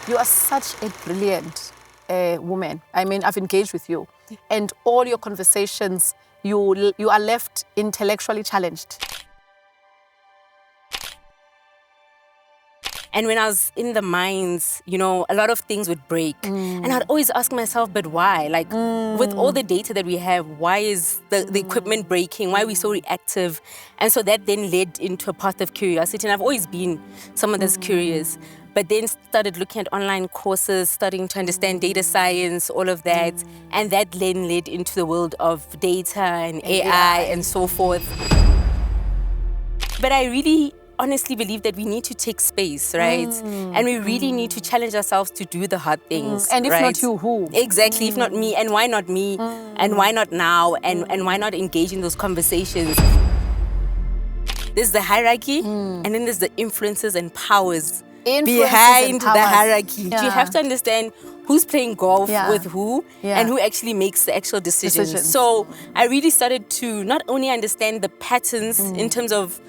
You are such a brilliant woman. I mean, I've engaged with you, and all your conversations, you are left intellectually challenged. And when I was in the mines, you know, a lot of things would break. And I'd always ask myself, but why? Like, with all the data that we have, why is the equipment breaking? Why are we so reactive? And so that then led into a path of curiosity. And I've always been someone that's curious. But then started looking at online courses, starting to understand data science, all of that. And that then led into the world of data and AI and so forth. But I really honestly believe that we need to take space, right? And we really need to challenge ourselves to do the hard things. And if right? not you, who? Exactly, if not me. And why not me? And why not now? And why not engage in those conversations? There's the hierarchy, and then there's the influences and powers behind the hierarchy. Yeah. You have to understand who's playing golf with who and who actually makes the actual decisions. So I really started to not only understand the patterns in terms of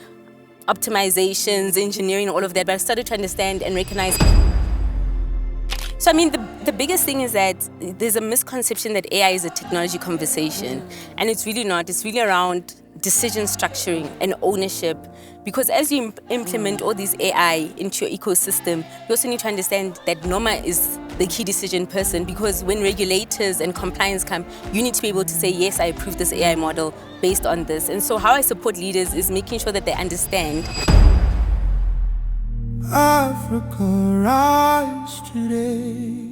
optimizations, engineering, all of that, but I started to understand and recognize. So I mean, the biggest thing is that there's a misconception that AI is a technology conversation, and it's really not. It's really around decision structuring and ownership, because as you implement all these AI into your ecosystem, you also need to understand that Noma is the key decision person, because when regulators and compliance come, you need to be able to say, yes, I approve this AI model based on this. And so how I support leaders is making sure that they understand. Africa rise today.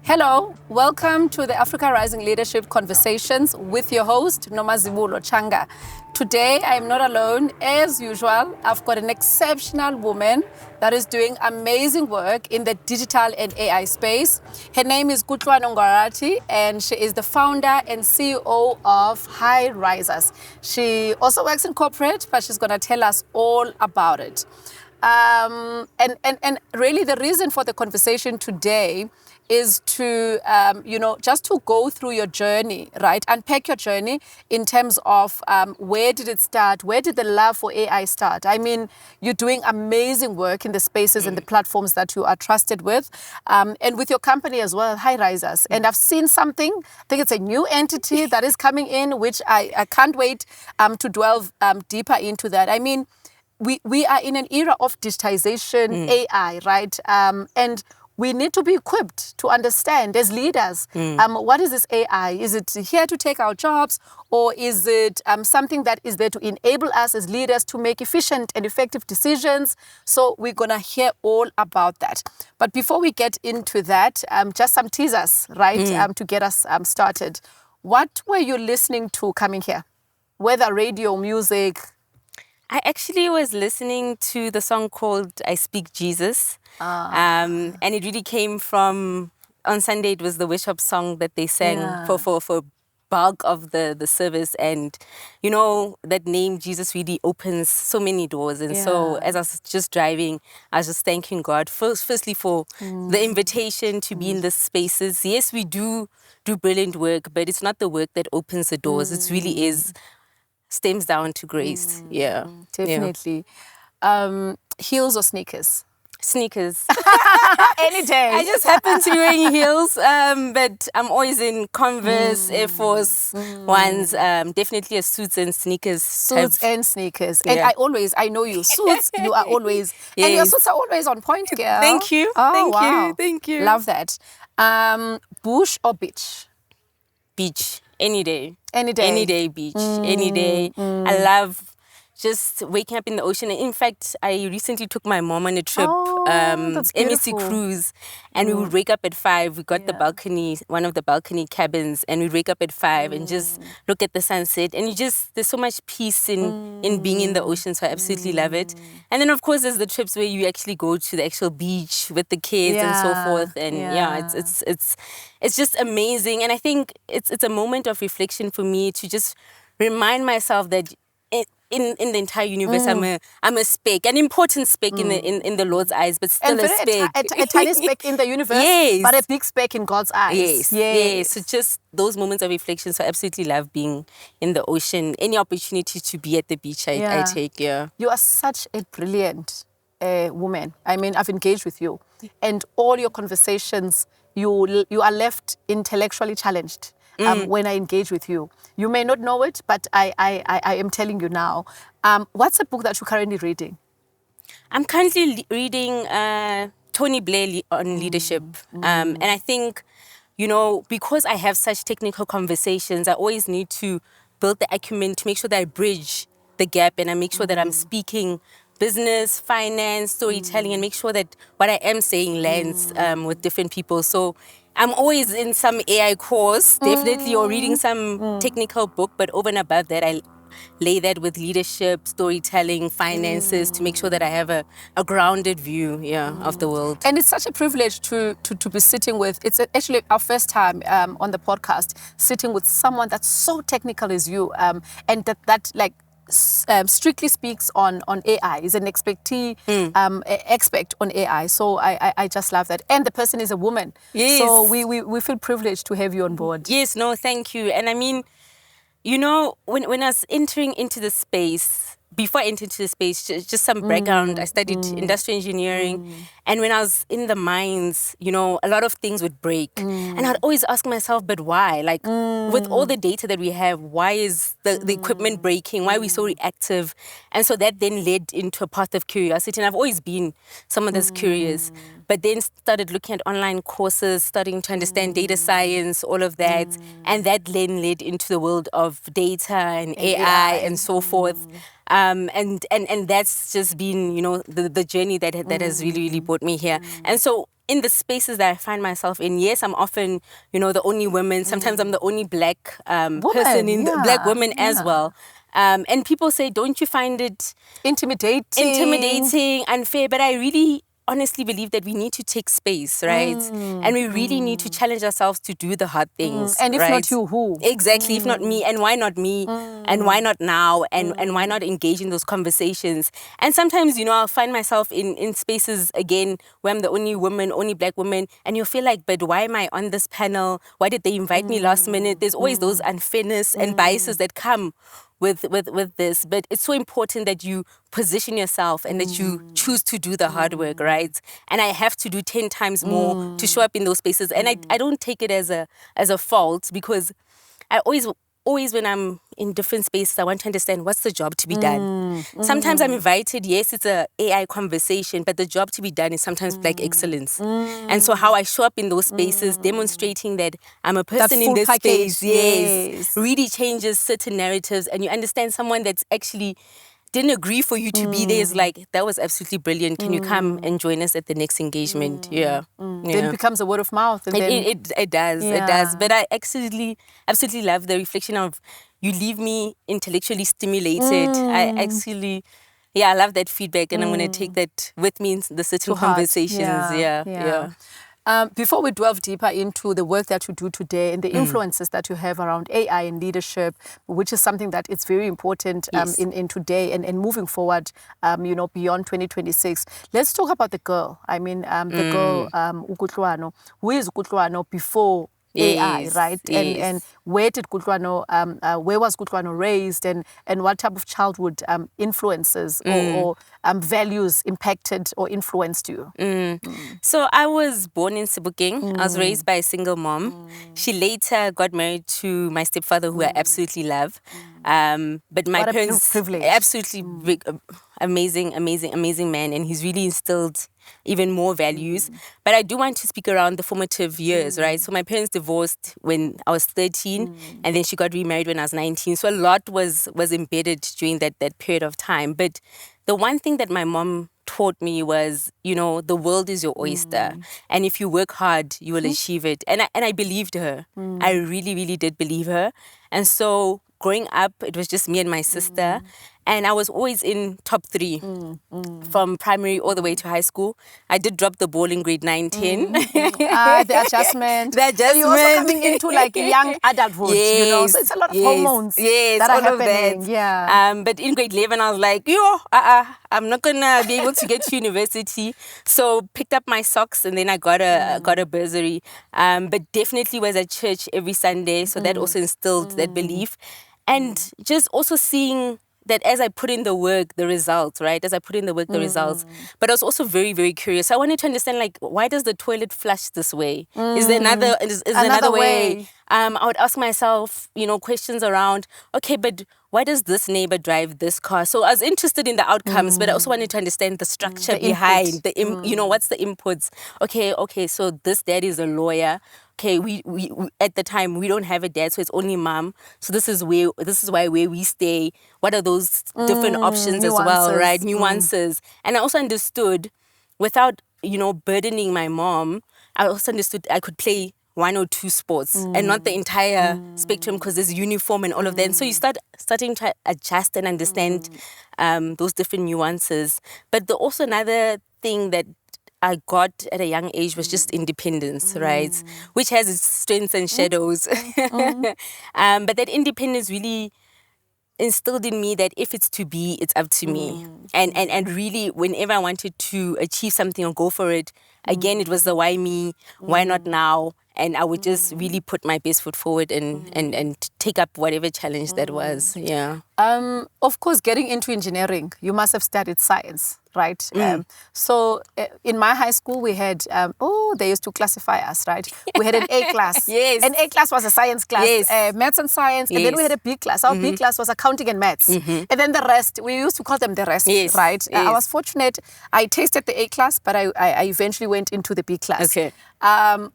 Hello, welcome to the Africa Rising Leadership Conversations with your host, Nomazibulo Tshanga. Today, I am not alone. As usual, I've got an exceptional woman that is doing amazing work in the digital and AI space. Her name is Kutlwano Ngwarati, and she is the founder and CEO of High Risers. She also works in corporate, but she's going to tell us all about it. And really the reason for the conversation today is to, just to go through your journey, right? Unpack your journey in terms of where did it start? Where did the love for AI start? I mean, you're doing amazing work in the spaces and the platforms that you are trusted with, and with your company as well, High Risers. And I've seen something, I think it's a new entity that is coming in, which I can't wait to delve deeper into that. I mean, we are in an era of digitization, AI, right? And we need to be equipped to understand as leaders, what is this AI? Is it here to take our jobs, or is it something that is there to enable us as leaders to make efficient and effective decisions? So we're going to hear all about that. But before we get into that, just some teasers, right, to get us started. What were you listening to coming here? Whether radio, music? I actually was listening to the song called I Speak Jesus. And it really came from, on Sunday, it was the worship song that they sang for bulk of the service. And, you know, that name Jesus really opens so many doors. And so as I was just driving, I was just thanking God, firstly for the invitation to be in the spaces. Yes, we do brilliant work, but it's not the work that opens the doors. It really stems down to grace. Definitely. Heels or sneakers? Sneakers. Any day. I just happen to be wearing heels, but I'm always in Converse, Air Force ones. Definitely a suits and sneakers. Suits and sneakers. And I know you. Suits, you are always, and your suits are always on point, girl. Thank you. Oh, Thank you. Love that. Bush or beach? Beach. Any day. Any day. Any day, beach. Any day. I love just waking up in the ocean. In fact, I recently took my mom on a trip, MEC cruise, and we would wake up at 5. We got the balcony, one of the balcony cabins, and we'd wake up at 5 and just look at the sunset. And there's so much peace in being in the ocean, so I absolutely love it. And then, of course, there's the trips where you actually go to the actual beach with the kids and so forth. And it's just amazing. And I think it's a moment of reflection for me to just remind myself that in the entire universe, I'm a speck, an important speck in the Lord's eyes, but still a speck. A tiny speck in the universe, but a big speck in God's eyes. Yes. So just those moments of reflection. So I absolutely love being in the ocean. Any opportunity to be at the beach, I take. You are such a brilliant a woman. I mean, I've engaged with you, and all your conversations, you are left intellectually challenged. When I engage with you, you may not know it, but I am telling you now. What's a book that you're currently reading? I'm currently reading Tony Blair on leadership, and I think, because I have such technical conversations, I always need to build the acumen to make sure that I bridge the gap, and I make sure that I'm speaking business, finance, storytelling, and make sure that what I am saying lands with different people. So I'm always in some AI course, definitely, or reading some technical book, but over and above that, I lay that with leadership, storytelling, finances, to make sure that I have a grounded view of the world. And it's such a privilege to be sitting with, it's actually our first time on the podcast, sitting with someone that's so technical as you, and that like strictly speaks on AI, is an expert on AI. So I just love that. And the person is a woman. Yes. So we feel privileged to have you on board. Yes, no, thank you. And I mean, when I was entering into the space, before I entered into the space, just some background, I studied industrial engineering. And when I was in the mines, a lot of things would break. And I'd always ask myself, but why? Like, with all the data that we have, why is the equipment breaking? Why are we so reactive? And so that then led into a path of curiosity. And I've always been someone that's curious. But then started looking at online courses, starting to understand data science, all of that. And that then led into the world of data and AI and so forth. And that's just been, the journey that has really, really brought me here. And so in the spaces that I find myself in, yes, I'm often, the only woman. Sometimes I'm the only black person in the black woman as well. And people say, don't you find it intimidating, unfair? But I really honestly believe that we need to take space, right? And we really need to challenge ourselves to do the hard things. And if not you, who? Exactly, if not me. And why not me? And why not now? And why not engage in those conversations? And sometimes, I'll find myself in spaces, again, where I'm the only woman, only black woman, and you feel like, but why am I on this panel? Why did they invite me last minute? There's always those unfairness and biases that come with this. But it's so important that you position yourself and that you choose to do the hard work, right? And I have to do 10 times more to show up in those spaces. And I don't take it as a fault, because I always when I'm in different spaces, I want to understand what's the job to be done. Sometimes I'm invited, yes, it's a AI conversation, but the job to be done is sometimes black excellence. And so how I show up in those spaces, demonstrating that I'm a person in this space, yes, really changes certain narratives, and you understand someone that's actually didn't agree for you to be there is like, that was absolutely brilliant. Can you come and join us at the next engagement? Then it becomes a word of mouth. And it does. But I absolutely love the reflection of, you leave me intellectually stimulated. I love that feedback, and I'm going to take that with me in the certain conversations. Before we delve deeper into the work that you do today and the influences that you have around AI and leadership, which is something that is very important in today and moving forward, beyond 2026. Let's talk about the girl. I mean, the girl, Kutlwano. Who is Kutlwano before AI, right? Yes. And where did Kutlwano, where was Kutlwano raised, and what type of childhood influences or values impacted or influenced you? So I was born in Sebokeng. I was raised by a single mom. She later got married to my stepfather, who I absolutely love. But my parents, privilege. Absolutely big, amazing man, and he's really instilled even more values. But I do want to speak around the formative years, right? So my parents divorced when I was 13, and then she got remarried when I was 19. So a lot was embedded during that period of time. But the one thing that my mom taught me was, the world is your oyster, and if you work hard, you will achieve it. And I believed her. I really, really did believe her. And so growing up, it was just me and my sister. And I was always in top 3 from primary all the way to high school. I did drop the ball in grade 9, 10. The adjustment. And you're also coming into like young adulthood, So it's a lot of hormones that are happening. But in grade 11, I was like, I'm not going to be able to get to university. So picked up my socks, and then I got a bursary. But definitely was at church every Sunday. So that also instilled that belief. And just also seeing that as I put in the work, the results, right? As I put in the work, the results. But I was also very, very curious. I wanted to understand, like, why does the toilet flush this way? Is there another way? I would ask myself, questions around, okay, but why does this neighbor drive this car? So I was interested in the outcomes, but I also wanted to understand the structure behind what's the inputs. Okay, so this dad is a lawyer. Okay, we at the time we don't have a dad, so it's only mom. So this is why where we stay. What are those different options as well, right? Nuances. And I also understood, without burdening my mom, I also understood I could play one or two sports and not the entire spectrum, because there's uniform and all of that. And so you starting to adjust and understand those different nuances. But also another thing that I got at a young age was just independence, right? Which has its strengths and shadows. But that independence really instilled in me that if it's to be, it's up to me. And really, whenever I wanted to achieve something or go for it, again, it was the why me, why not now? And I would just really put my best foot forward and take up whatever challenge that was. Yeah. Of course, getting into engineering, you must have studied science, right? So in my high school, we had, they used to classify us, right? We had an A class. Yes. An A class was a science class, yes. Maths and science. And then we had a B class. Our B class was accounting and maths. And then the rest, we used to call them the rest, yes. right? Yes. I was fortunate. I tasted the A class, but I eventually went into the B class. Okay.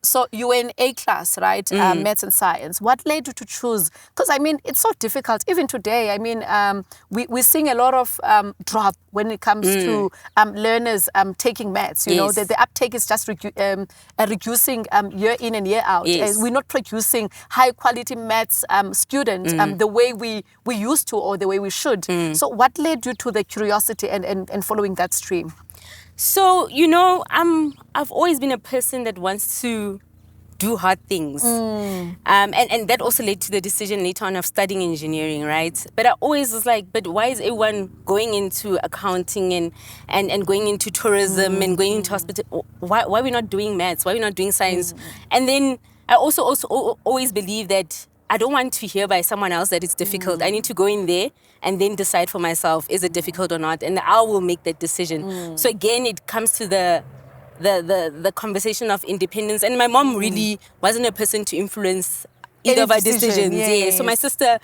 So you were in A class, right? Maths and science. What led you to choose? Because, I mean, it's so difficult. Even today, I mean, we're seeing a lot of drop when it comes to learners taking maths. You know, the uptake is just reducing year in and year out. Yes. We're not producing high-quality maths students the way we used to or the way we should. So what led you to the curiosity and following that stream? So, I've always been a person that wants to do hard things. And that also led to the decision later on of studying engineering, right? But I always was like, but why is everyone going into accounting and going into tourism and going into hospital? Why are we not doing maths? Why are we not doing science? And then I also always believe that I don't want to hear by someone else that it's difficult. I need to go in there and then decide for myself, is it difficult or not? And I will make that decision. So again, it comes to the conversation of independence. And my mom really wasn't a person to influence either of our decisions. Yes. Yeah. So my sister,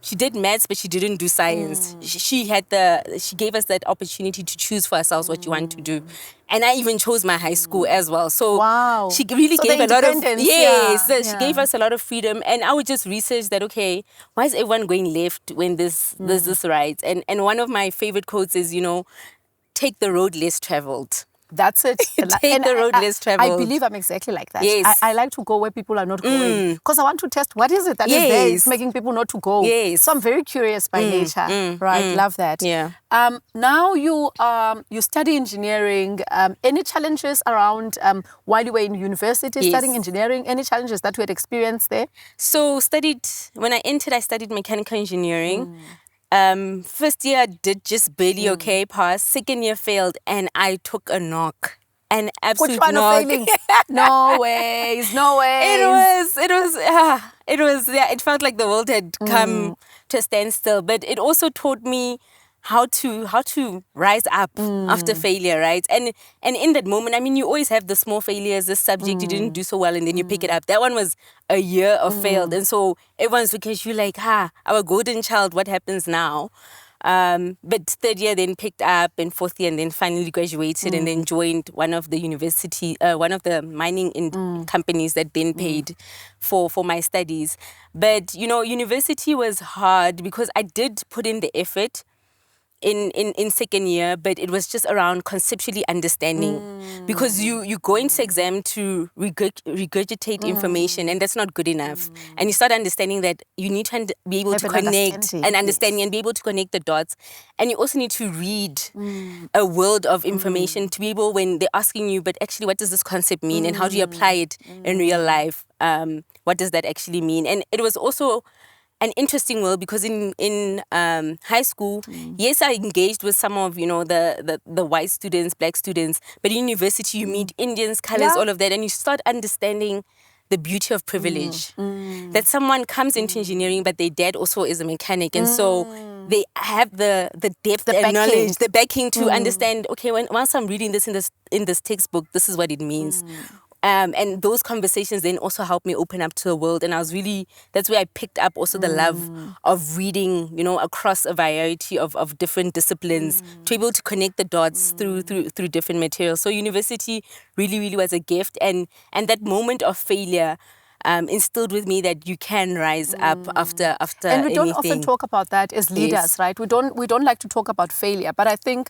she did maths, but she didn't do science. She gave us that opportunity to choose for ourselves what you want to do. And I even chose my high school as well. So wow. She really gave a lot of, she gave us a lot of freedom. And I would just research that, okay, why is everyone going left when there's this right? And one of my favorite quotes is, take the road less traveled. That's it. Take the road less traveled. I believe I'm exactly like that. Yes. I like to go where people are not going because I want to test what is it that is there. It's making people not to go. Yes. So I'm very curious by nature. Right. Love that. Yeah. Now you study engineering. Any challenges around while you were in university studying engineering? Any challenges that you had experienced there? So when I entered, I studied mechanical engineering. First year I did just barely okay, pass. Second year failed, and I took a knock. An absolute knock. Failing? No ways. It felt like the world had come to a standstill. But it also taught me how to rise up after failure, right? And in that moment, I mean, you always have the small failures, this subject you didn't do so well, and then you pick it up. That one was a year of failed. And so everyone's looking at you like, our golden child, what happens now? But third year then picked up, and fourth year, and then finally graduated and then joined one of the mining companies that then paid for my studies. But, university was hard because I did put in the effort in second year, but it was just around conceptually understanding because you go into exam to regurgitate information, and that's not good enough. And you start understanding that you need to be able to connect and understanding and be able to connect the dots. And you also need to read a world of information to be able, when they're asking you, but actually what does this concept mean and how do you apply it in real life? What does that actually mean? And it was also an interesting world because in high school, yes, I engaged with some of the white students, black students, but in university you meet Indians, colors, all of that, and you start understanding the beauty of privilege. That someone comes into engineering, but their dad also is a mechanic. And so they have the depth and knowledge, the backing to understand, okay, once I'm reading this in this textbook, this is what it means. And those conversations then also helped me open up to the world. And that's where I picked up also the love of reading, across a variety of different disciplines, to be able to connect the dots through different materials. So university really, really was a gift. And that moment of failure instilled with me that you can rise up after and we don't anything. often talk about that as leaders, right? We don't like to talk about failure, but I think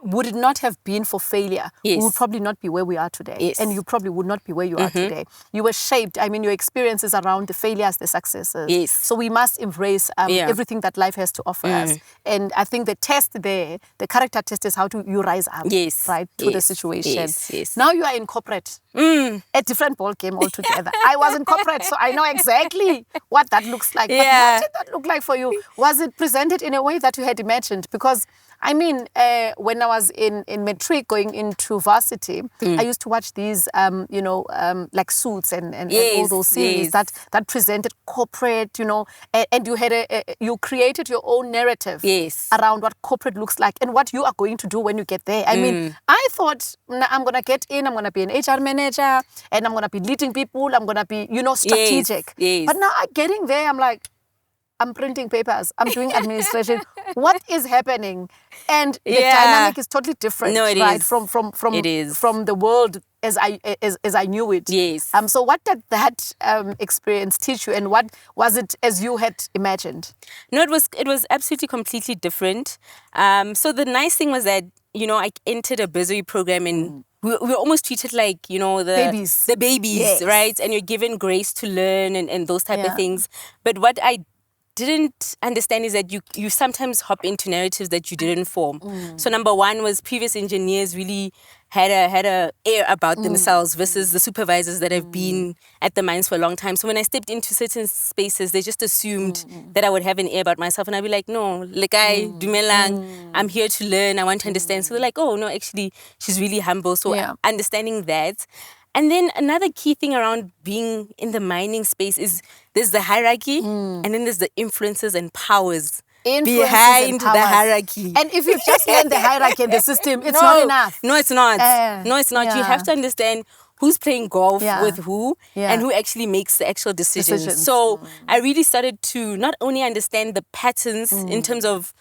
would it not have been for failure, we would probably not be where we are today. And you probably would not be where you are today. You were shaped. I mean, your experiences around the failures, the successes. So we must embrace everything that life has to offer us. And I think the test there, the character test, is how you rise up, right, to the situation. Now you are in corporate. A different ball game altogether. I was in corporate, so I know exactly what that looks like. But what did that look like for you? Was it presented in a way that you had imagined? Because I mean, when I was in matric going into varsity, I used to watch these, like Suits and all those series that presented corporate, and you had you created your own narrative around what corporate looks like and what you are going to do when you get there. I mean, I thought, I'm going to get in, I'm going to be an HR manager, and I'm going to be leading people, I'm going to be, strategic. But now getting there, I'm like, I'm printing papers, I'm doing administration. What is happening? And the dynamic is totally different, right? From the world as I knew it. So what did that experience teach you, and what was it as you had imagined? No, it was absolutely completely different. So the nice thing was that, I entered a bursary program, and we were almost treated like, the babies, right? And you're given grace to learn and those type of things. But what I didn't understand is that you sometimes hop into narratives that you didn't form. So number one was previous engineers really had a air about themselves versus the supervisors that have been at the mines for a long time. So when I stepped into certain spaces, they just assumed that I would have an air about myself, and I'd be like, no, lekai dumelang, I'm here to learn, I want to understand. So they're like, oh no, actually she's really humble. So understanding that. And then another key thing around being in the mining space is there's the hierarchy and then there's the influences and powers behind the hierarchy. And if you just learn the hierarchy and the system, it's not enough. No, it's not. No, it's not. You have to understand who's playing golf with who and who actually makes the actual decisions. So I really started to not only understand the patterns in terms of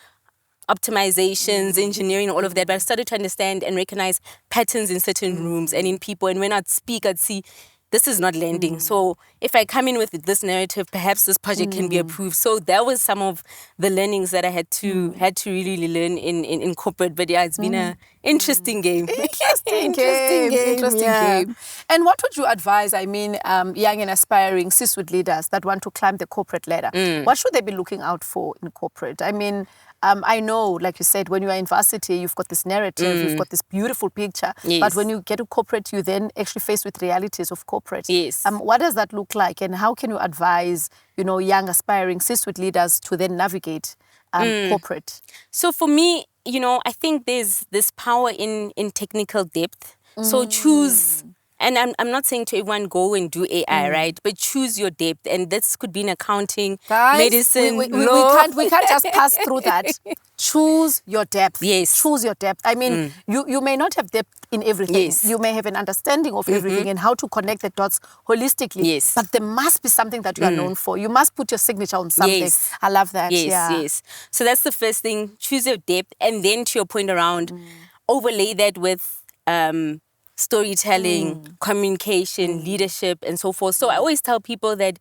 optimizations, engineering, all of that, but I started to understand and recognize patterns in certain rooms and in people. And when I'd speak, I'd see this is not landing. So if I come in with this narrative, perhaps this project can be approved. So that was some of the learnings that I had to really learn in corporate. But it's been an interesting game. Interesting game. And what would you advise, young and aspiring C-suite leaders that want to climb the corporate ladder? What should they be looking out for in corporate? I mean, I know, like you said, when you are in varsity, you've got this narrative, you've got this beautiful picture. But when you get to corporate, you then actually faced with realities of corporate. What does that look like, and how can you advise, young aspiring C-suite leaders to then navigate corporate? So for me, I think there's this power in technical depth. So choose. And I'm not saying to everyone go and do AI, right? But choose your depth, and this could be in accounting, medicine, law. We can't just pass through that. Choose your depth. Choose your depth. I mean, you may not have depth in everything. You may have an understanding of everything and how to connect the dots holistically. But there must be something that you are known for. You must put your signature on something. I love that. Yes. So that's the first thing. Choose your depth, and then to your point around, overlay that with storytelling, communication, leadership, and so forth. So I always tell people that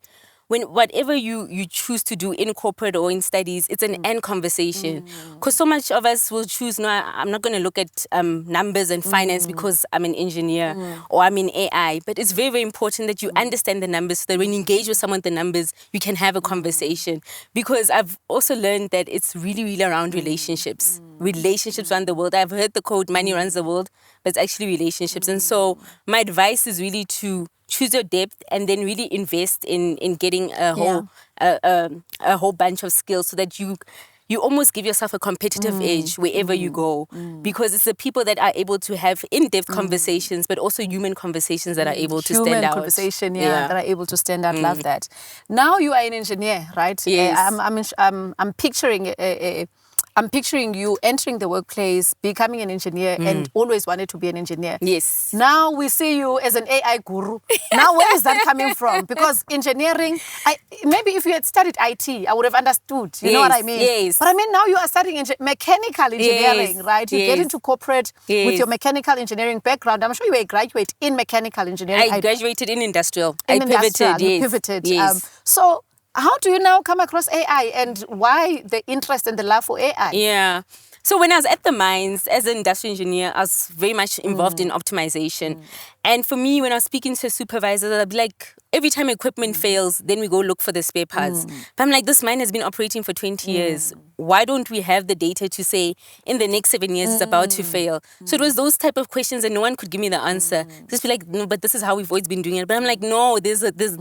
whatever you choose to do in corporate or in studies, it's an end conversation. Because so much of us will choose, no, I'm not going to look at numbers and finance because I'm an engineer or I'm in AI. But it's very, very important that you understand the numbers so that when you engage with someone with the numbers, you can have a conversation. Because I've also learned that it's really, really around relationships. Relationships run the world. I've heard the quote, money runs the world, but it's actually relationships. And so my advice is really to choose your depth and then really invest in getting a whole bunch of skills so that you you almost give yourself a competitive edge wherever you go, because it's the people that are able to have in-depth conversations, but also human conversations that are able to stand out. Human conversation, that are able to stand out. Love that. Now you are an engineer, right? Yes. I'm picturing you entering the workplace, becoming an engineer, and always wanted to be an engineer. Yes. Now we see you as an AI guru. Now where is that coming from? Because engineering, maybe if you had studied IT, I would have understood. You know what I mean? Yes. But I mean, now you are studying mechanical engineering, right? You get into corporate with your mechanical engineering background. I'm sure you were a graduate in mechanical engineering. I graduated in industrial. I pivoted. You pivoted. Yes. So how do you now come across AI, and why the interest and the love for AI? Yeah. So when I was at the mines as an industrial engineer, I was very much involved in optimization. And for me, when I was speaking to supervisors, I'd be like, every time equipment fails, then we go look for the spare parts. But I'm like, this mine has been operating for 20 years. Why don't we have the data to say, in the next 7 years, it's about to fail? So it was those type of questions, and no one could give me the answer. Just be like, no, but this is how we've always been doing it. But I'm like, no, there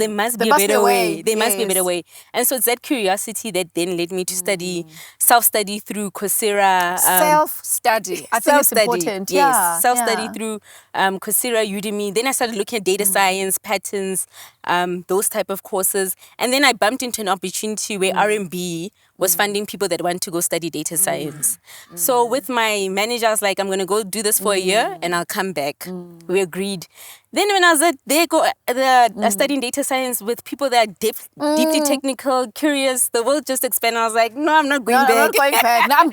must be a better way. There must be a better way. And so it's that curiosity that then led me to study, self-study through Coursera. Self-study. I think it's important. Yes, self-study through Coursera, Udemy. Then I started looking at data science, patterns, those type of courses. And then I bumped into an opportunity where RMB was funding people that want to go study data science. So with my manager, I was like, I'm going to go do this for a year and I'll come back. We agreed. Then when I was there, studying data science with people that are deeply technical, curious, the world just expanded. I was like, no, I'm not going back. I'm not going back. No, I'm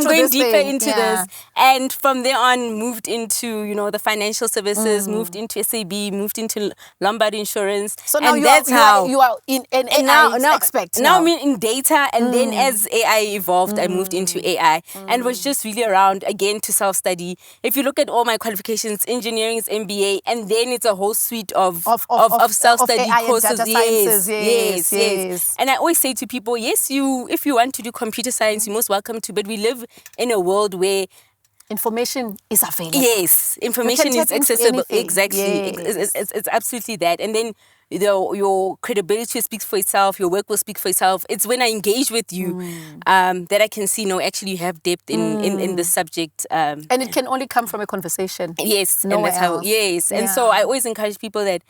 getting deeper into this. And from there on, moved into, the financial services, moved into SAB, moved into Lombard insurance. So now and you are in an AI expert. Now I'm in data, and then as AI evolved, I moved into AI and was just really around, again, to self-study. If you look at all my qualifications, engineering is MBA, and then it's a whole suite of self-study courses. Yes. And I always say to people, yes, if you want to do computer science, you're most welcome to, but we live in a world where information is available. Yes, information is accessible. Exactly. Yes. It's absolutely that. And then your credibility speaks for itself, your work will speak for itself. It's when I engage with you that I can see, no, actually you have depth in the subject. And it can only come from a conversation. Yes, Nowhere and that's else. how, yes. And so I always encourage people that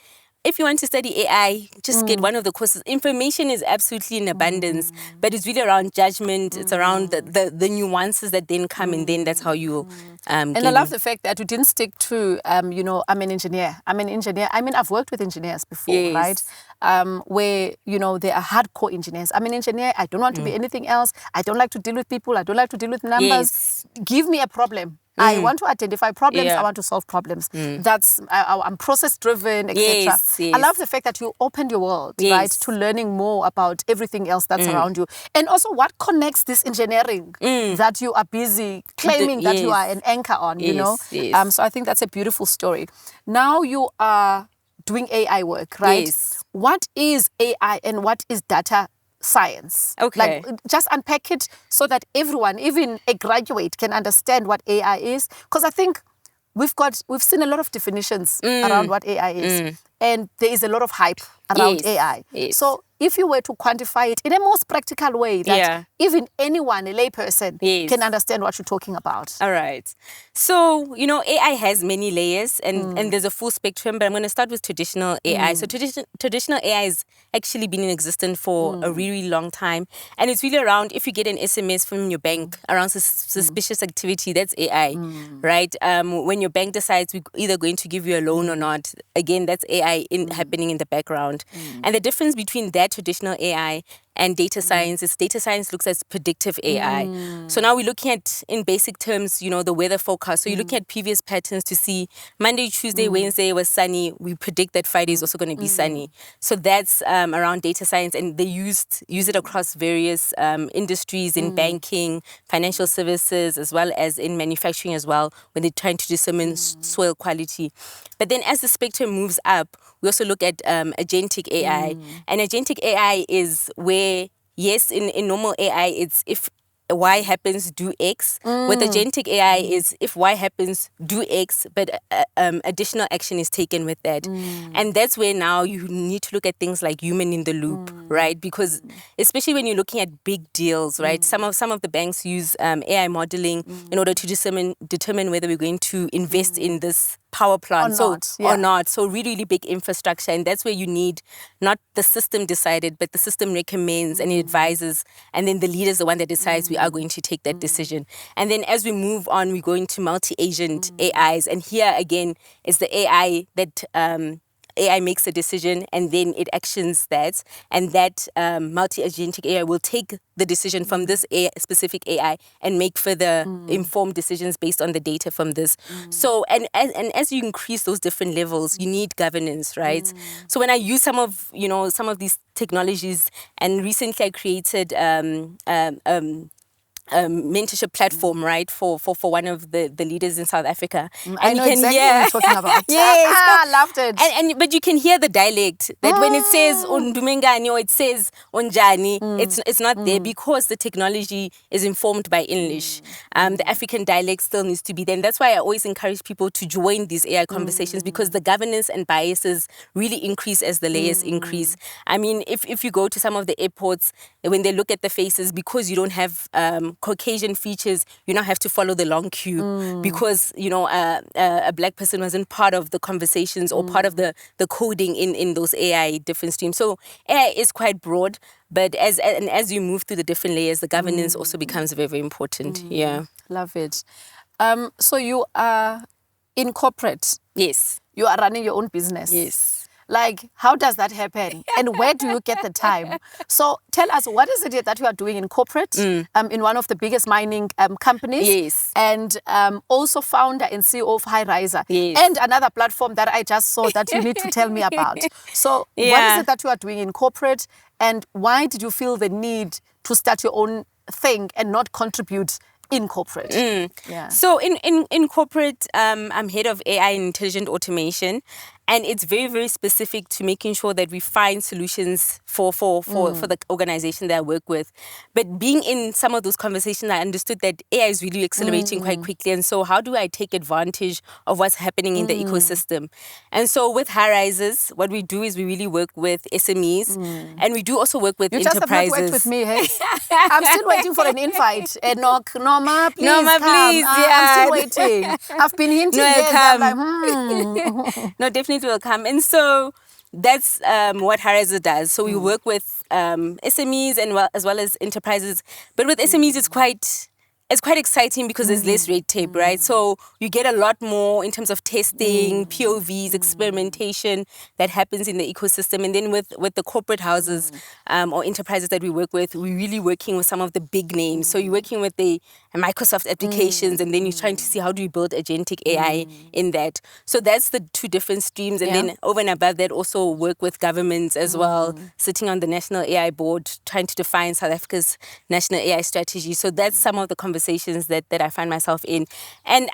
if you want to study AI, just get one of the courses. Information is absolutely in abundance, but it's really around judgment. It's around the nuances that then come, and then that's how you and I love the fact that you didn't stick to, I'm an engineer. I mean, I've worked with engineers before, right? Where, they are hardcore engineers. I'm an engineer. I don't want to be anything else. I don't like to deal with people. I don't like to deal with numbers. Yes. Give me a problem. I want to identify problems. I want to solve problems. That's I'm process driven, etc. Yes. I love the fact that you opened your world, right, to learning more about everything else that's around you, and also what connects this engineering that you are busy claiming that you are an anchor on. Yes. So I think that's a beautiful story. Now you are doing AI work, right? Yes. What is AI and what is data science? Okay. Just unpack it so that everyone, even a graduate, can understand what AI is. Because I think we've seen a lot of definitions around what AI is. And there is a lot of hype around AI. Yes. So if you were to quantify it in a most practical way, that even anyone, a layperson, can understand what you're talking about. All right. So, AI has many layers and there's a full spectrum, but I'm going to start with traditional AI. So traditional AI has actually been in existence for a really long time. And it's really around, if you get an SMS from your bank around suspicious activity, that's AI, right? When your bank decides we're either going to give you a loan or not, again, that's AI happening in the background. And the difference between that traditional AI and data science is data science looks at predictive AI. So now we're looking at, in basic terms, the weather forecast. So you're looking at previous patterns to see Monday, Tuesday, Wednesday was sunny. We predict that Friday is also going to be sunny. So that's around data science, and they use it across various industries in banking, financial services, as well as in manufacturing as well, when they're trying to determine soil quality. But then as the spectrum moves up, we also look at agentic AI. And agentic AI is where, yes, in normal AI, it's if Y happens, do X. With agentic AI is if Y happens, do X, but additional action is taken with that. And that's where now you need to look at things like human in the loop, right? Because especially when you're looking at big deals, right? Some of the banks use AI modeling in order to determine whether we're going to invest in this power plant or not. So really, really big infrastructure. And that's where you need not the system decided, but the system recommends and it advises. And then the leader is the one that decides we are going to take that decision. And then as we move on, we go into multi-agent AIs. And here again is the AI that AI makes a decision and then it actions that. And that multi-agentic AI will take the decision from this specific AI and make further informed decisions based on the data from this. So, and as you increase those different levels, you need governance, right? So when I use some of these technologies, and recently I created mentorship platform, right, for one of the leaders in South Africa. And I know exactly what you're talking about. Yes. I loved it. But you can hear the dialect that when it says Undumengani or it says Onjani, it's not there because the technology is informed by English. The African dialect still needs to be there. And that's why I always encourage people to join these AI conversations because the governance and biases really increase as the layers increase. I mean, if you go to some of the airports, when they look at the faces, because you don't have Caucasian features, you now have to follow the long queue because, a black person wasn't part of the conversations or part of the coding in those AI different streams. So AI is quite broad, but as you move through the different layers, the governance also becomes very, very important. Yeah. Love it. So you are in corporate. Yes. You are running your own business. Yes. Like, how does that happen? And where do you get the time? So tell us, what is it that you are doing in corporate, in one of the biggest mining companies? Yes. And also founder and CEO of High Riser. Yes. And another platform that I just saw that you need to tell me about. So what is it that you are doing in corporate? And why did you feel the need to start your own thing and not contribute in corporate? Yeah. So in corporate, I'm head of AI and intelligent automation. And it's very, very specific to making sure that we find solutions for the organization that I work with. But being in some of those conversations, I understood that AI is really accelerating quite quickly. And so how do I take advantage of what's happening in the ecosystem? And so with High Rises, what we do is we really work with SMEs. And we do also work with enterprises. You just have not worked with me, hey? I'm still waiting for an invite. Noma, please Noma, come. please, I'm still waiting. I've been hinting. I'm like, No, definitely will come. And so that's what Hariza does. So we work with SMEs and as well as enterprises. But with SMEs, it's quite exciting because there's less red tape, right? So you get a lot more in terms of testing, POVs, experimentation that happens in the ecosystem. And then with the corporate houses or enterprises that we work with, we're really working with some of the big names. So you're working with the Microsoft applications, and then you're trying to see how do you build agentic AI in that. So that's the two different streams. And then over and above that, also work with governments as well, sitting on the National AI Board, trying to define South Africa's national AI strategy. So that's some of the conversations that I find myself in. And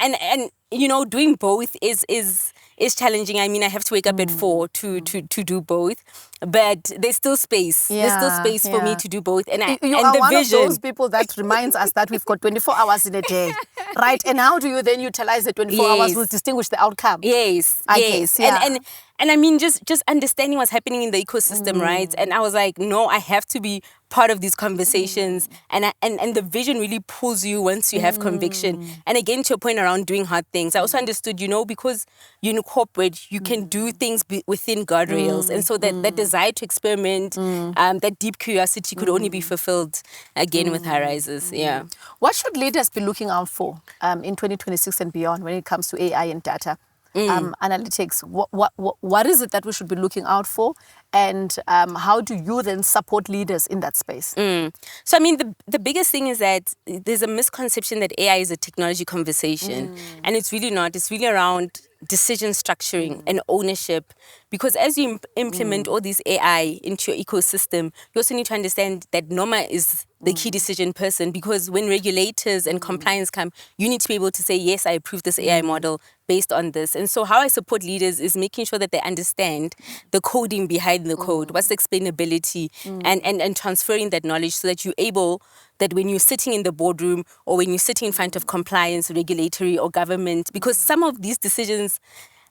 doing both is challenging. I mean, I have to wake up at 4 to do both, but there's still space. There's still space for me to do both. And you and are the one vision. of those people that reminds us that we've got 24 hours in a day, right? And how do you then utilize the 24 hours will distinguish the outcome? Yes, I guess, yeah. And I mean, just understanding what's happening in the ecosystem, right? And I was like, no, I have to be part of these conversations. And the vision really pulls you once you have conviction. And again, to your point around doing hard things, I also understood, because you're in corporate, you can do things within guardrails. And so that desire to experiment, that deep curiosity could only be fulfilled again with High Rises. Yeah. What should leaders be looking out for in 2026 and beyond when it comes to AI and data? Analytics, what is it that we should be looking out for, and how do you then support leaders in that space? So I mean, the biggest thing is that there's a misconception that AI is a technology conversation, and it's really not. It's really around decision structuring and ownership, because as you implement all these AI into your ecosystem, you also need to understand that Noma is the key decision person, because when regulators and compliance come, you need to be able to say, yes, I approve this AI model based on this. And so how I support leaders is making sure that they understand the coding behind the code, what's the explainability, and transferring that knowledge so that you're able, that when you're sitting in the boardroom or when you're sitting in front of compliance, regulatory or government, because some of these decisions,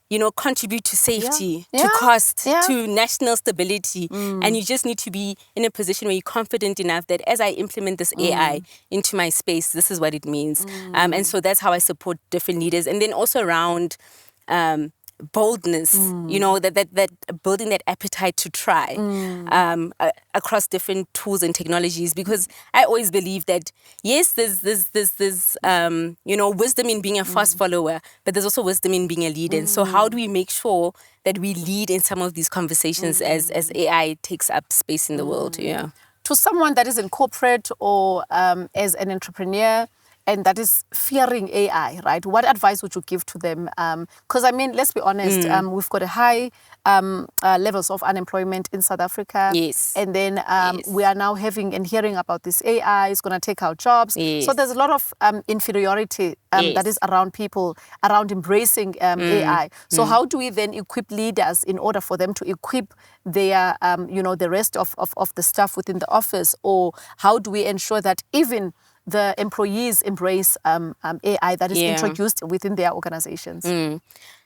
you know, contribute to safety, to cost, to national stability. And you just need to be in a position where you're confident enough that as I implement this AI into my space, this is what it means. And so that's how I support different leaders. And then also around boldness, you know, that building that appetite to try across different tools and technologies, because I always believe that yes, there's you know, wisdom in being a fast follower, but there's also wisdom in being a leader. And so how do we make sure that we lead in some of these conversations as AI takes up space in the world? Yeah. To someone that is in corporate or as an entrepreneur and that is fearing AI, right? What advice would you give to them? Because, I mean, let's be honest, we've got a high levels of unemployment in South Africa. Yes. And then we are now having and hearing about this AI is going to take our jobs. Yes. So there's a lot of inferiority that is around people, around embracing AI. So how do we then equip leaders in order for them to equip their, you know, the rest of the staff within the office? Or how do we ensure that even the employees embrace AI that is introduced within their organizations?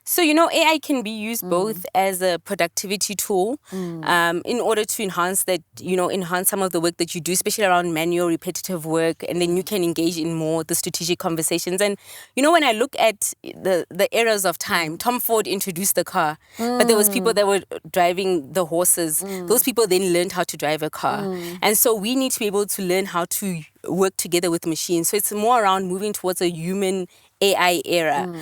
So, you know, AI can be used both as a productivity tool in order to enhance that, you know, enhance some of the work that you do, especially around manual, repetitive work, and then you can engage in more the strategic conversations. And, you know, when I look at the eras of time, Tom Ford introduced the car, but there was people that were driving the horses. Those people then learned how to drive a car. And so we need to be able to learn how to work together with machines. So it's more around moving towards a human AI era.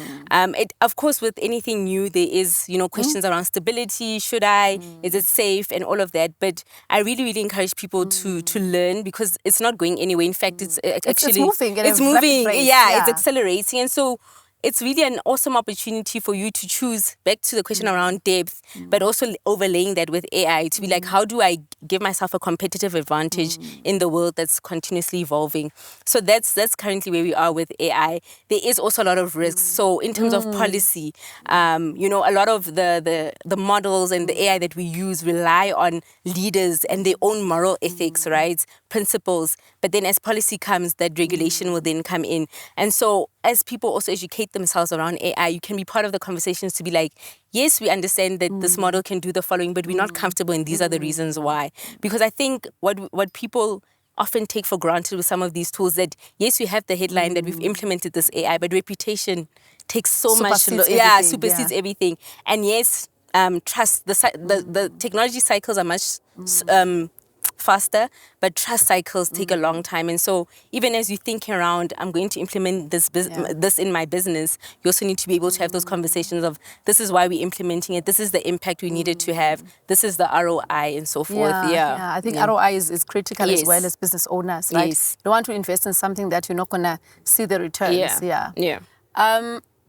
Of course, with anything new, there is, you know, questions around stability. Should I? Is it safe? And all of that. But I really, really encourage people to learn, because it's not going anywhere. In fact, it's actually moving. It's moving. Yeah, it's accelerating. And so it's really an awesome opportunity for you to choose, back to the question around depth, but also overlaying that with AI to be like, how do I give myself a competitive advantage in the world that's continuously evolving? So that's currently where we are with AI. There is also a lot of risks. So in terms of policy, you know, a lot of the models and the AI that we use rely on leaders and their own moral ethics, right? Principles. But then as policy comes, that regulation will then come in. And so as people also educate themselves around AI, you can be part of the conversations to be like, yes, we understand that this model can do the following, but we're not comfortable, and these are the reasons why. Because I think what people often take for granted with some of these tools, that yes, we have the headline that we've implemented this AI, but reputation takes so much, supersedes everything. And yes, trust, the technology cycles are much faster, but trust cycles take a long time. And so even as you're thinking around, I'm going to implement this in my business, you also need to be able to have those conversations of, this is why we're implementing it, this is the impact we needed to have, this is the ROI, and so forth. I think ROI is critical as well as business owners, right? You don't want to invest in something that you're not going to see the returns.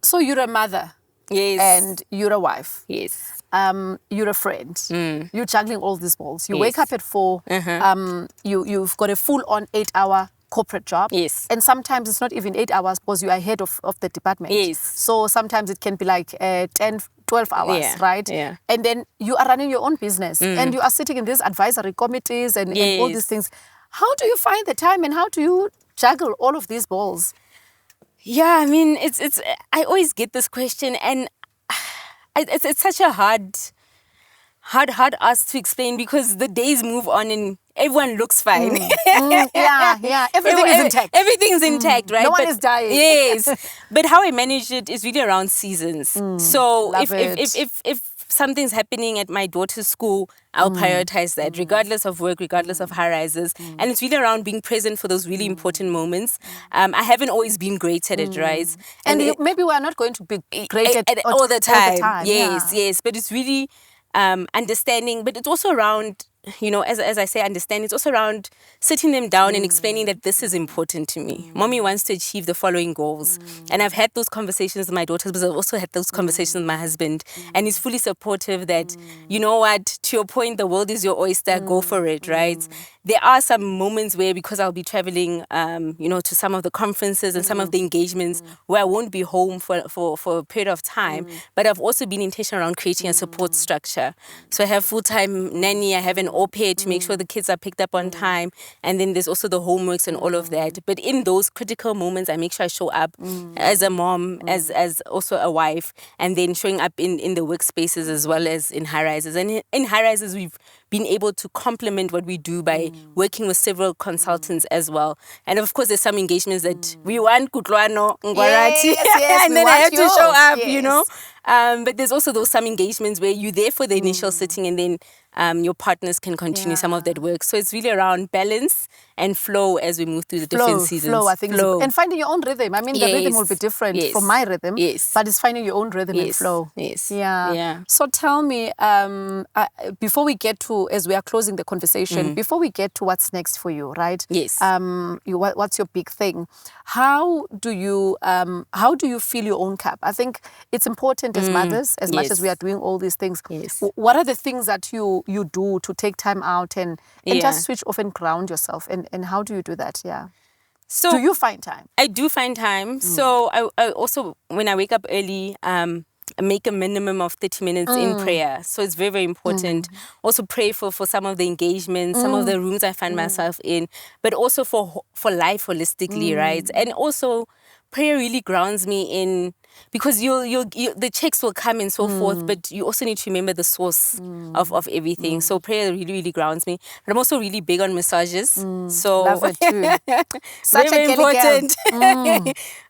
So you're a mother. Yes. And you're a wife. Yes. You're a friend. You're juggling all these balls. You wake up at 4. You've got a full-on 8-hour corporate job. Yes. And sometimes it's not even 8 hours because you are head of the department. Yes. So sometimes it can be like 10, 12 hours, right? Yeah. And then you are running your own business. And you are sitting in these advisory committees and all these things. How do you find the time and how do you juggle all of these balls? Yeah, I mean, it's. I always get this question, and it's such a hard ask to explain, because the days move on and everyone looks fine. Everything is intact. Everything's intact, right? No one is dying. Yes, but how I manage it is really around seasons. So if something's happening at my daughter's school, I'll prioritize that, regardless of work, regardless of high rises. And it's really around being present for those really important moments. I haven't always been great at it, right? And maybe we're not going to be great at all the time. Yes. But it's really understanding. But it's also around, you know, as I say, understanding. It's also around sitting them down and explaining that this is important to me. Mommy wants to achieve the following goals. And I've had those conversations with my daughters, but I've also had those conversations with my husband. And he's fully supportive that, you know what, to your point, the world is your oyster, go for it, right? there are some moments where, because I'll be traveling, to some of the conferences and some of the engagements where I won't be home for a period of time, but I've also been intentional around creating a support structure. So I have full-time nanny, I have an au pair to make sure the kids are picked up on time, and then there's also the homeworks and all of that. But in those critical moments, I make sure I show up as a mom, as also a wife, and then showing up in the workspaces as well as in high-rises. And in high-rises, we've been able to complement what we do by working with several consultants as well. And of course, there's some engagements that we want Kutlwano Ngwarati, yes, and then I have to show up, yes. But there's also those some engagements where you're there for the initial sitting, and then your partners can continue some of that work. So it's really around balance and flow as we move through the different seasons. I think. And finding your own rhythm. I mean, the rhythm will be different from my rhythm, but it's finding your own rhythm and flow. Yeah. So tell me, before we get to, as we are closing the conversation, before we get to what's next for you, right? Yes. What's your big thing? How do you fill your own cup? I think it's important as mothers, as much as we are doing all these things. Yes. What are the things that you do to take time out and just switch off and ground yourself? And how do you do that? Yeah. So do you find time? I do find time. So I also, when I wake up early, make a minimum of 30 minutes in prayer. So it's very, very important. Also pray for some of the engagements, some of the rooms I find myself in, but also for life holistically, right? And also prayer really grounds me in, because the checks will come and so forth, but you also need to remember the source of everything. So prayer really, really grounds me. But I'm also really big on massages. So love it too. Such very a important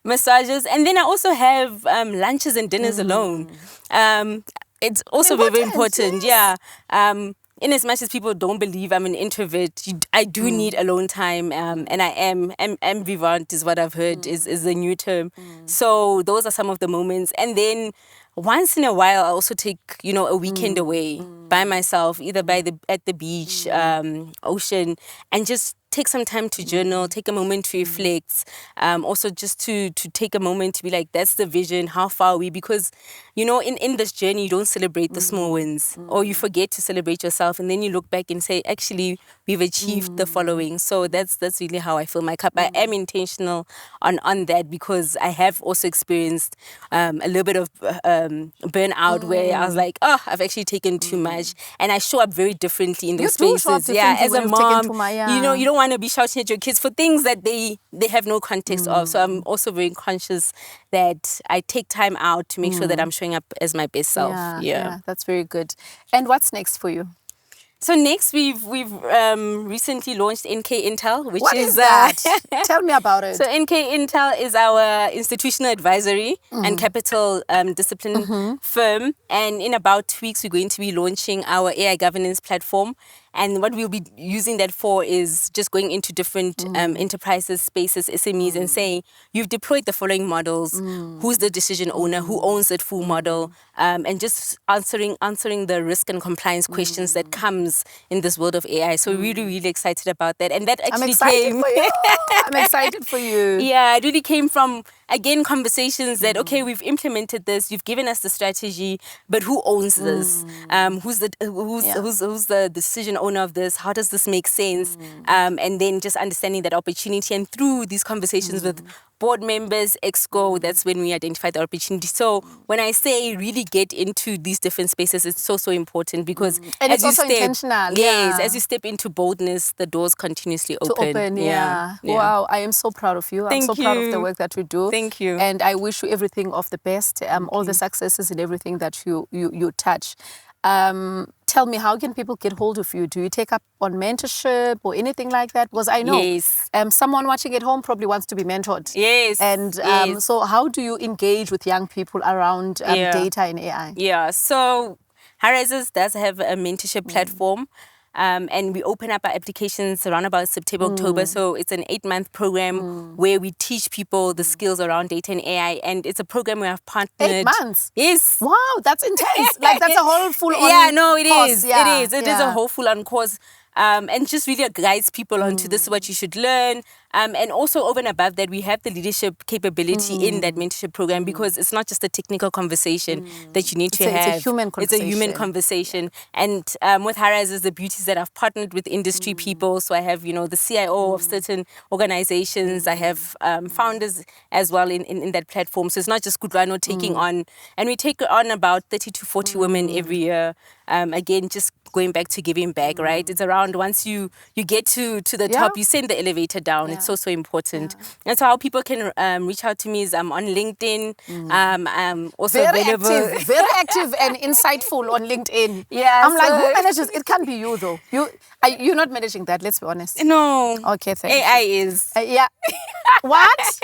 massages. And then I also have lunches and dinners alone. It's also very important. Yes. Yeah. In as much as people don't believe I'm an introvert, I do need alone time, and I am ambivalent is what I've heard is the new term. So those are some of the moments. And then once in a while, I also take, a weekend away by myself, either at the beach, ocean, and just take some time to journal, take a moment to reflect, also just to take a moment to be like, that's the vision, how far are we? Because, in this journey, you don't celebrate the small wins, or you forget to celebrate yourself, and then you look back and say, actually, we've achieved the following. So that's really how I fill my cup. I am intentional on that, because I have also experienced a little bit of burnout where I was like, I've actually taken too much, and I show up very differently in those spaces. Yeah, as a mom, you don't want to be shouting at your kids for things that they have no context of. So I'm also very conscious that I take time out to make sure that I'm showing up as my best self. Yeah, that's very good. And what's next for you? So next, we've recently launched NK Intel, which what is that? Tell me about it. So NK Intel is our institutional advisory and capital discipline firm, and in about 2 weeks, we're going to be launching our AI governance platform. And what we'll be using that for is just going into different enterprises, spaces, SMEs, and saying, you've deployed the following models. Who's the decision owner? Who owns that full model? And just answering the risk and compliance questions that comes in this world of AI. So we're really, really excited about that. And that actually came... I'm excited for you. Yeah, it really came from, again, conversations that, okay, we've implemented this, you've given us the strategy, but who owns this? Who's the decision owner of this? How does this make sense? And then just understanding that opportunity, and through these conversations with board members, EXCO, that's when we identify the opportunity. So when I say really get into these different spaces, it's so important, because and as it's also intentional. Yes, as you step into boldness, the doors continuously open. Yeah. Wow, I am so proud of you. I'm so proud of the work that you do. Thank you. And I wish you everything of the best, all the successes in everything that you touch. Tell me, how can people get hold of you? Do you take up on mentorship or anything like that? Because I know someone watching at home probably wants to be mentored. Yes. And so how do you engage with young people around data and AI? Yeah, so High-Rises does have a mentorship platform. And we open up our applications around about September, October. So it's an 8-month program where we teach people the skills around data and AI. And it's a program where I've partnered. 8 months? Yes. Wow, that's intense. Like, that's a whole full-on course. It is a whole full-on course. And just really guides people onto this is what you should learn. And also over and above that, we have the leadership capability in that mentorship program, because it's not just a technical conversation that you need to have. It's a human conversation. It's a human conversation. And with HiRise, the beauty is that I've partnered with industry people. So I have, the CIO of certain organizations. I have founders as well in that platform. So it's not just Kutlwano taking on, and we take on about 30 to 40 women every year. Again, just going back to giving back, right? It's around once you get to the top, you send the elevator down. It's so important. And so how people can reach out to me is I'm on LinkedIn. I'm also available. Very active and insightful on LinkedIn. Yeah. I'm like, who manages? It can't be you though. You're not managing that, let's be honest. No. Okay, thank you. AI is. Yeah. What?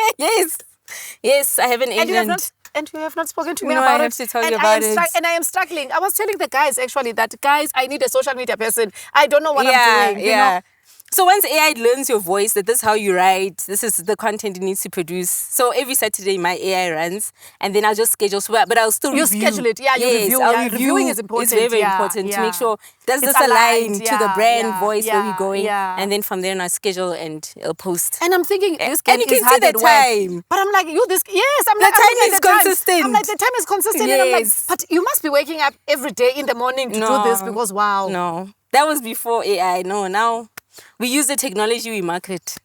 Yes, I have an agent. And you have not spoken to me about it. I have to tell you about it. And I am struggling. I was telling the guys actually that, guys, I need a social media person. I don't know what I'm doing. You know? So once AI learns your voice, that this is how you write, this is the content it needs to produce. So every Saturday my AI runs, and then I'll just schedule. But I'll still review. You schedule it, you review. Reviewing is important. It's very important to make sure does this align to the brand voice where we're going, and then from there I schedule and I'll post. And I'm thinking this can and you is can hard see at the work. time. But I'm like, I'm the like, time is consistent. I'm like, the time is consistent. And I'm like, but you must be waking up every day in the morning to do this, because wow. No, that was before AI. No, now we use the technology we market.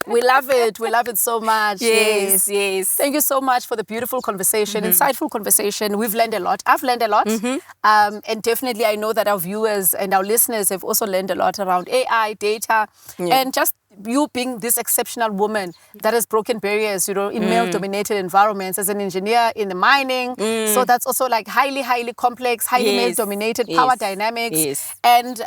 We love it. We love it so much. Yes. Thank you so much for the beautiful conversation, insightful conversation. We've learned a lot. I've learned a lot. And definitely I know that our viewers and our listeners have also learned a lot around AI, data, and just you being this exceptional woman that has broken barriers, in male-dominated environments as an engineer in the mining. So that's also like highly, highly complex, highly male-dominated power dynamics. And,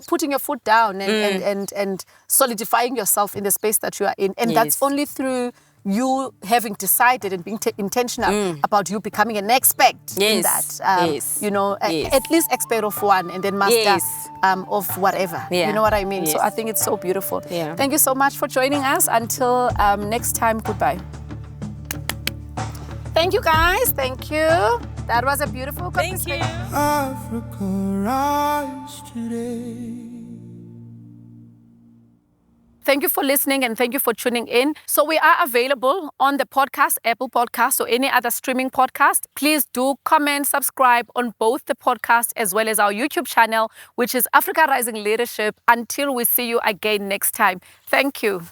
putting your foot down and solidifying yourself in the space that you are in. And that's only through you having decided and being intentional about you becoming an expert in that. At least expert of one and then master of whatever. You know what I mean? So I think it's so beautiful. Thank you so much for joining us. Until next time, goodbye. Thank you, guys. Thank you. That was a beautiful conversation. Thank you. Africa, rise today. Thank you for listening and thank you for tuning in. So we are available on the podcast, Apple Podcasts or any other streaming podcast. Please do comment, subscribe on both the podcast as well as our YouTube channel, which is Africa Rising Leadership. Until we see you again next time. Thank you.